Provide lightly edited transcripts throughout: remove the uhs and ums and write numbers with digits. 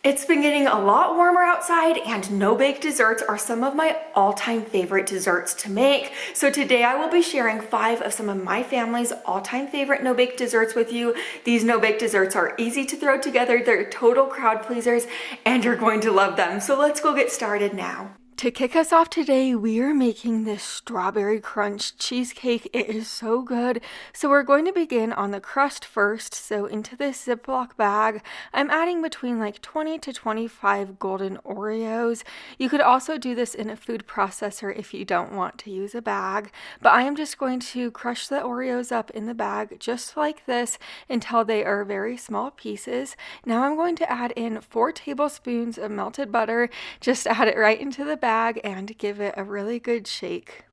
It's been getting a lot warmer outside, and no-bake desserts are some of my all-time favorite desserts to make. So today I will be sharing 5 of some of my family's all-time favorite no-bake desserts with you. These no-bake desserts are easy to throw together, they're total crowd pleasers, and you're going to love them. So let's go get started now. To kick us off today, we are making this strawberry crunch cheesecake. It is so good. So we're going to begin on the crust first. So into this Ziploc bag, I'm adding between like 20 to 25 golden Oreos. You could also do this in a food processor if you don't want to use a bag. But I am just going to crush the Oreos up in the bag just like this until they are very small pieces. Now I'm going to add in 4 tablespoons of melted butter. Just add it right into the bag and give it a really good shake.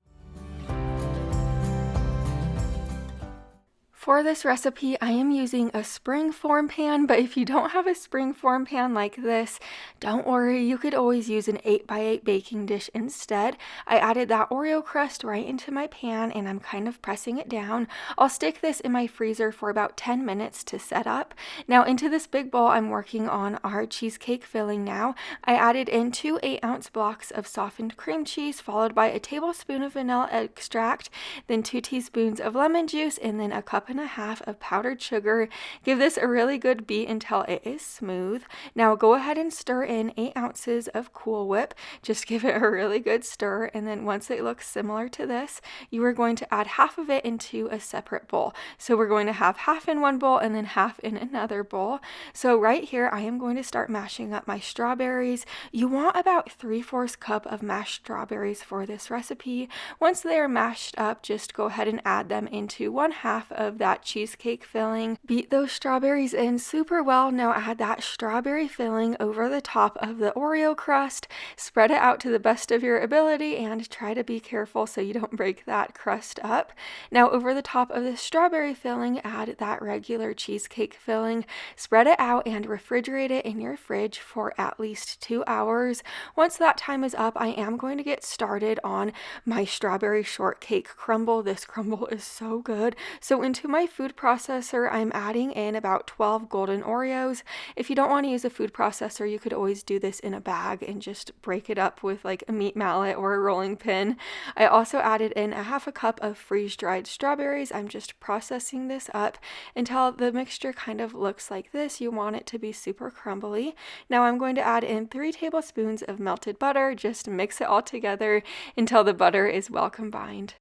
For this recipe, I am using a spring form pan, but if you don't have a spring form pan like this, don't worry, you could always use an 8x8 baking dish instead. I added that Oreo crust right into my pan and I'm kind of pressing it down. I'll stick this in my freezer for about 10 minutes to set up. Now into this big bowl, I'm working on our cheesecake filling now. I added in 2 8-ounce blocks of softened cream cheese, followed by a tablespoon of vanilla extract, then 2 teaspoons of lemon juice, and then a cup and a half of powdered sugar. Give this a really good beat until it is smooth. Now go ahead and stir in 8 ounces of Cool Whip. Just give it a really good stir, and then once it looks similar to this, you are going to add half of it into a separate bowl. So we're going to have half in one bowl and then half in another bowl. So right here I am going to start mashing up my strawberries. You want about 3/4 cup of mashed strawberries for this recipe. Once they are mashed up, just go ahead and add them into 1/2 of that cheesecake filling. Beat those strawberries in super well. Now add that strawberry filling over the top of the Oreo crust. Spread it out to the best of your ability and try to be careful so you don't break that crust up. Now over the top of the strawberry filling, add that regular cheesecake filling. Spread it out and refrigerate it in your fridge for at least 2 hours. Once that time is up, I am going to get started on my strawberry shortcake crumble. This crumble is so good. So into my food processor, I'm adding in about 12 golden Oreos. If you don't want to use a food processor, you could always do this in a bag and just break it up with like a meat mallet or a rolling pin. I also added in a 1/2 cup of freeze-dried strawberries. I'm just processing this up until the mixture kind of looks like this. You want it to be super crumbly. Now I'm going to add in 3 tablespoons of melted butter. Just mix it all together until the butter is well combined.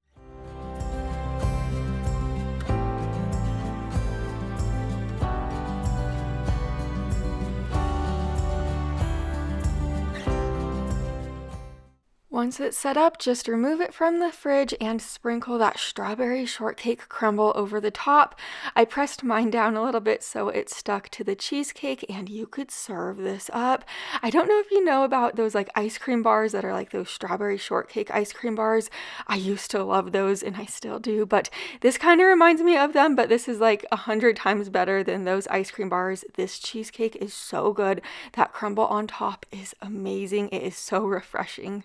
Once it's set up, just remove it from the fridge and sprinkle that strawberry shortcake crumble over the top. I pressed mine down a little bit so it stuck to the cheesecake, and you could serve this up. I don't know if you know about those like ice cream bars that are like those strawberry shortcake ice cream bars. I used to love those and I still do, but this kind of reminds me of them, but this is like 100 times better than those ice cream bars. This cheesecake is so good. That crumble on top is amazing. It is so refreshing.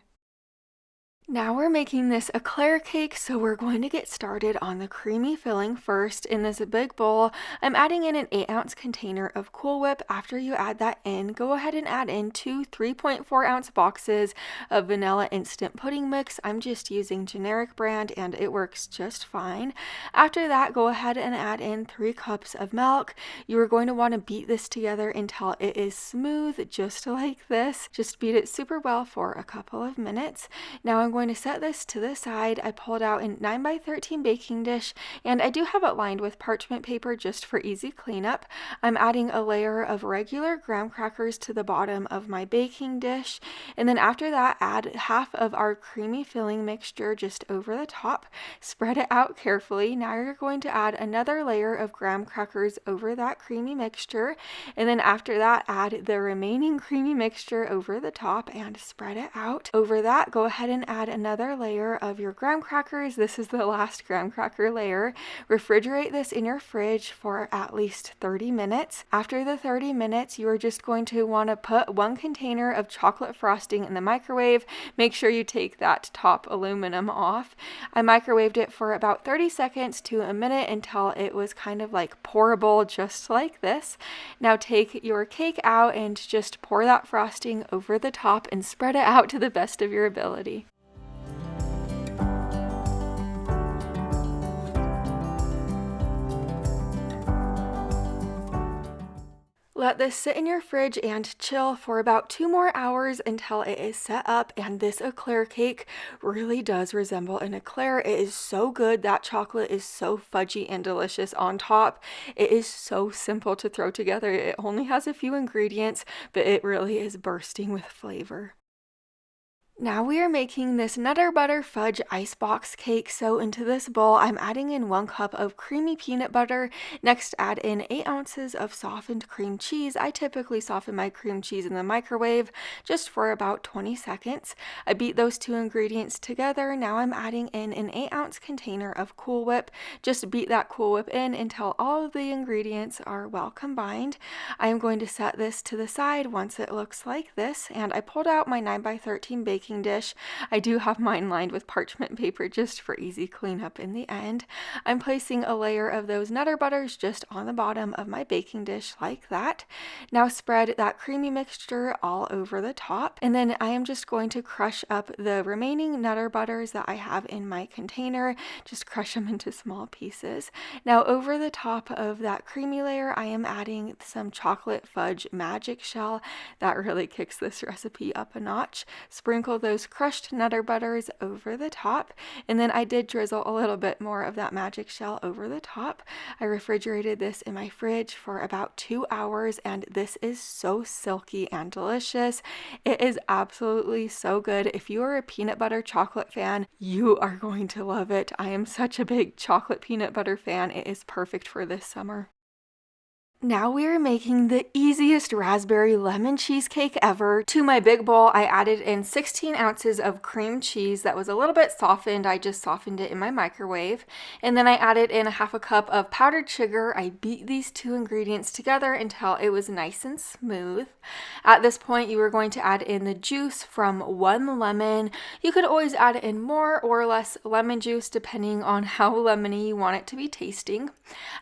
Now we're making this Eclair cake, so we're going to get started on the creamy filling first. In this big bowl, I'm adding in an 8-ounce container of Cool Whip. After you add that in, go ahead and add in 2 3.4-ounce boxes of vanilla instant pudding mix. I'm just using generic brand and it works just fine. After that, go ahead and add in 3 cups of milk. You are going to want to beat this together until it is smooth, just like this. Just beat it super well for a couple of minutes. Now I'm going to set this to the side. I pulled out a 9x13 baking dish, and I do have it lined with parchment paper just for easy cleanup. I'm adding a layer of regular graham crackers to the bottom of my baking dish, and then after that, add half of our creamy filling mixture just over the top. Spread it out carefully. Now you're going to add another layer of graham crackers over that creamy mixture, and then after that, add the remaining creamy mixture over the top and spread it out. Over that, go ahead and add add another layer of your graham crackers. This is the last graham cracker layer. Refrigerate this in your fridge for at least 30 minutes. After the 30 minutes, you are just going to want to put 1 container of chocolate frosting in the microwave. Make sure you take that top aluminum off. I microwaved it for about 30 seconds to a minute until it was kind of like pourable, just like this. Now take your cake out and just pour that frosting over the top and spread it out to the best of your ability. Let this sit in your fridge and chill for about 2 more hours until it is set up, and this Eclair cake really does resemble an Eclair. It is so good. That chocolate is so fudgy and delicious on top. It is so simple to throw together. It only has a few ingredients, but it really is bursting with flavor. Now we are making this Nutter Butter Fudge Icebox cake. So into this bowl, I'm adding in 1 cup of creamy peanut butter. Next, add in 8 ounces of softened cream cheese. I typically soften my cream cheese in the microwave just for about 20 seconds. I beat those 2 ingredients together. Now I'm adding in an 8-ounce container of Cool Whip. Just beat that Cool Whip in until all of the ingredients are well combined. I am going to set this to the side once it looks like this, and I pulled out my 9x13 baking dish. I do have mine lined with parchment paper just for easy cleanup in the end. I'm placing a layer of those Nutter Butters just on the bottom of my baking dish like that. Now spread that creamy mixture all over the top, and then I am just going to crush up the remaining Nutter Butters that I have in my container. Just crush them into small pieces. Now over the top of that creamy layer, I am adding some chocolate fudge magic shell. That really kicks this recipe up a notch. Sprinkle those crushed Nutter Butters over the top, and then I did drizzle a little bit more of that magic shell over the top. I refrigerated this in my fridge for about 2 hours, and this is so silky and delicious. It is absolutely so good. If you are a peanut butter chocolate fan, you are going to love it. I am such a big chocolate peanut butter fan. It is perfect for this summer. Now we are making the easiest raspberry lemon cheesecake ever. To my big bowl, I added in 16 ounces of cream cheese that was a little bit softened. I just softened it in my microwave. And then I added in 1/2 cup of powdered sugar. I beat these 2 ingredients together until it was nice and smooth. At this point, you are going to add in the juice from 1 lemon. You could always add in more or less lemon juice depending on how lemony you want it to be tasting.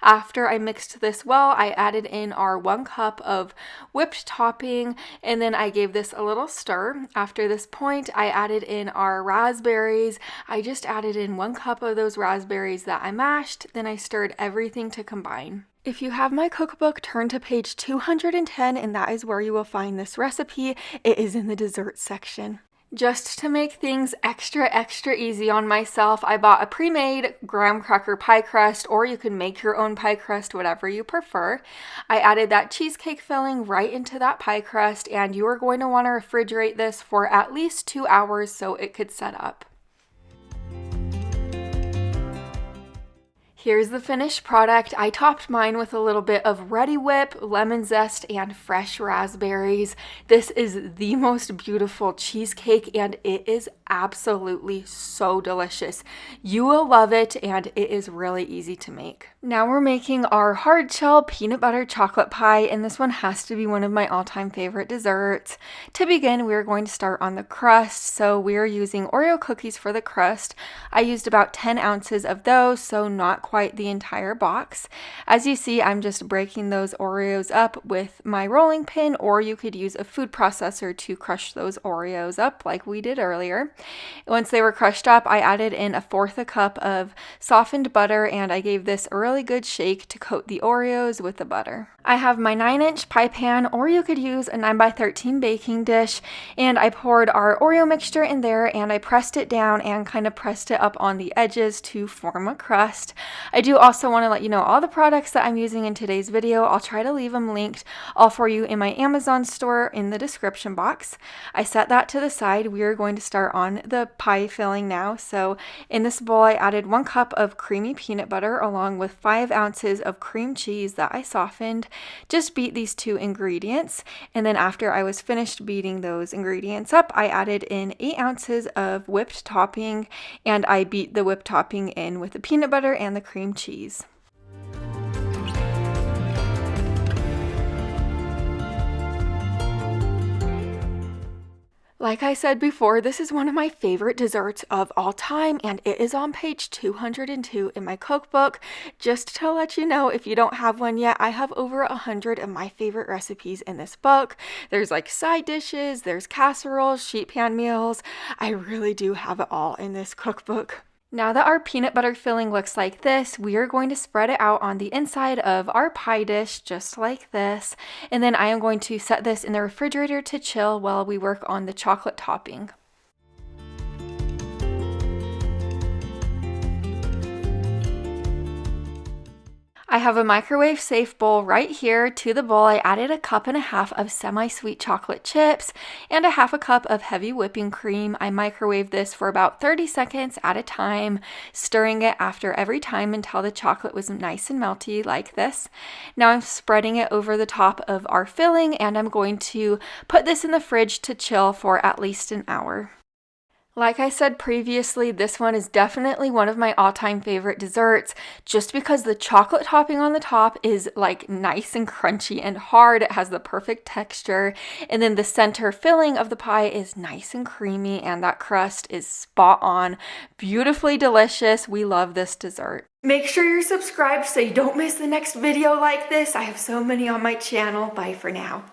After I mixed this well, I added in our 1 cup of whipped topping, and then I gave this a little stir. After this point, I added in our raspberries. I just added in 1 cup of those raspberries that I mashed, then I stirred everything to combine. If you have my cookbook, turn to page 210, and that is where you will find this recipe. It is in the dessert section. Just to make things extra easy on myself, I bought a pre-made graham cracker pie crust, or you can make your own pie crust, whatever you prefer. I added that cheesecake filling right into that pie crust, and you are going to want to refrigerate this for at least 2 hours so it could set up. Here's the finished product. I topped mine with a little bit of Ready Whip, lemon zest, and fresh raspberries. This is the most beautiful cheesecake, and it is absolutely so delicious. You will love it, and it is really easy to make. Now we're making our Hardshell peanut butter chocolate pie, and this one has to be one of my all-time favorite desserts. To begin, we're going to start on the crust, so we're using Oreo cookies for the crust. I used about 10 ounces of those, so not quite the entire box. As you see, I'm just breaking those Oreos up with my rolling pin, or you could use a food processor to crush those Oreos up like we did earlier. Once they were crushed up, I added in 1/4 cup of softened butter, and I gave this a really good shake to coat the Oreos with the butter. I have my 9-inch pie pan, or you could use a 9x13 baking dish, and I poured our Oreo mixture in there, and I pressed it down and kind of pressed it up on the edges to form a crust. I do also want to let you know all the products that I'm using in today's video. I'll try to leave them linked all for you in my Amazon store in the description box. I set that to the side. We are going to start on the pie filling now. So in this bowl, I added 1 cup of creamy peanut butter along with 5 ounces of cream cheese that I softened. Just beat these 2 ingredients, and then after I was finished beating those ingredients up, I added in 8 ounces of whipped topping, and I beat the whipped topping in with the peanut butter and the cream cheese. Like I said before, this is one of my favorite desserts of all time, and it is on page 202 in my cookbook. Just to let you know, if you don't have one yet, I have over 100 of my favorite recipes in this book. There's like side dishes, there's casseroles, sheet pan meals. I really do have it all in this cookbook. Now that our peanut butter filling looks like this, we are going to spread it out on the inside of our pie dish, just like this. And then I am going to set this in the refrigerator to chill while we work on the chocolate topping. I have a microwave safe bowl right here. To the bowl, I added 1.5 cups of semi-sweet chocolate chips and 1/2 cup of heavy whipping cream. I microwaved this for about 30 seconds at a time, stirring it after every time until the chocolate was nice and melty like this. Now I'm spreading it over the top of our filling, and I'm going to put this in the fridge to chill for at least an hour. Like I said previously, this one is definitely one of my all-time favorite desserts just because the chocolate topping on the top is like nice and crunchy and hard. It has the perfect texture, and then the center filling of the pie is nice and creamy, and that crust is spot on. Beautifully delicious. We love this dessert. Make sure you're subscribed so you don't miss the next video like this. I have so many on my channel. Bye for now.